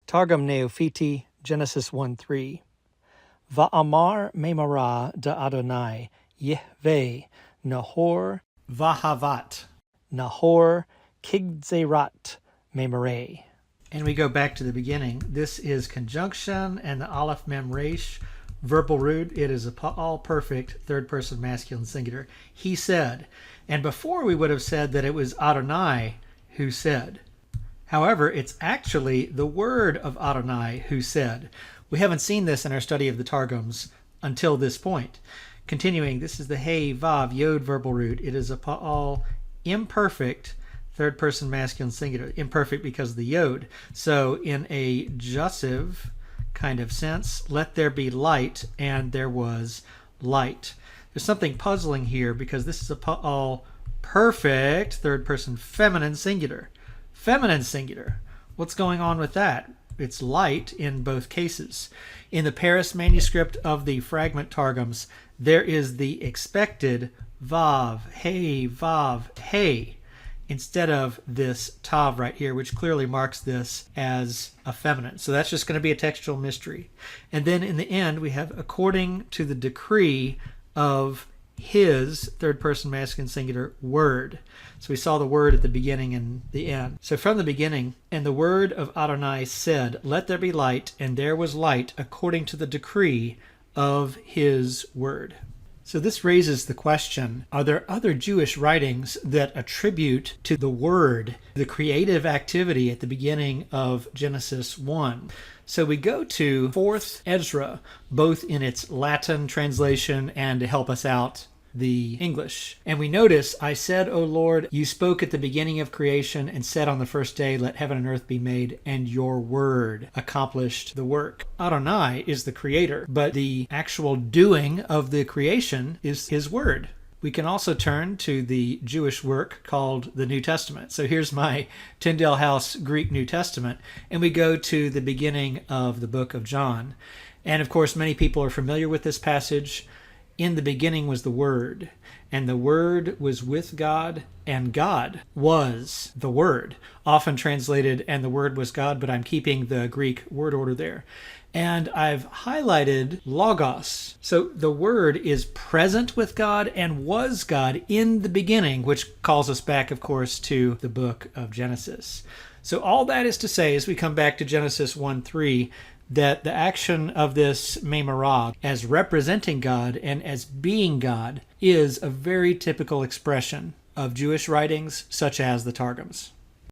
Targum Neophiti, Genesis 1:3. Va'amar memara da Adonai, Yehveh, Nahor, Vahavat, Nahor, Kigzerat, Memare. And we go back to the beginning. This is conjunction and the Aleph Mem Resh verbal root. It is all perfect third person masculine singular. He said. And before we would have said that it was Adonai who said. However, it's actually the word of Adonai who said. We haven't seen this in our study of the Targums until this point. Continuing, this is the Hey, Vav, Yod verbal root. It is a Pa'al imperfect third person masculine singular. Imperfect because of the Yod. So in a jussive kind of sense, let there be light, and there was light. There's something puzzling here because this is a Pa'al perfect third person feminine singular. Feminine singular. What's going on with that? It's light in both cases. In the Paris manuscript of the fragment Targums, there is the expected Vav, Hey, instead of this Tav right here, which clearly marks this as a feminine. So that's just going to be a textual mystery. And then in the end, we have according to the decree of his third person masculine singular word. So we saw the word at the beginning and the end. So from the beginning, and the word of Adonai said, let there be light, and there was light according to the decree of his word. So this raises the question, are there other Jewish writings that attribute to the word the creative activity at the beginning of Genesis 1? So we go to 4th Ezra, both in its Latin translation and to help us out, the English. And we notice, I said, O Lord, you spoke at the beginning of creation and said on the first day, let heaven and earth be made, and your word accomplished the work. Adonai is the creator, but the actual doing of the creation is his word. We can also turn to the Jewish work called the New Testament. So here's my Tyndale House Greek New Testament, and we go to the beginning of the book of John. And of course, many people are familiar with this passage. In the beginning was the Word, and the Word was with God, and God was the Word. Often translated, and the Word was God, but I'm keeping the Greek word order there. And I've highlighted logos. So the Word is present with God and was God in the beginning, which calls us back, of course, to the book of Genesis. So all that is to say, as we come back to Genesis 1:3, that the action of this Memarah as representing God and as being God is a very typical expression of Jewish writings such as the Targums.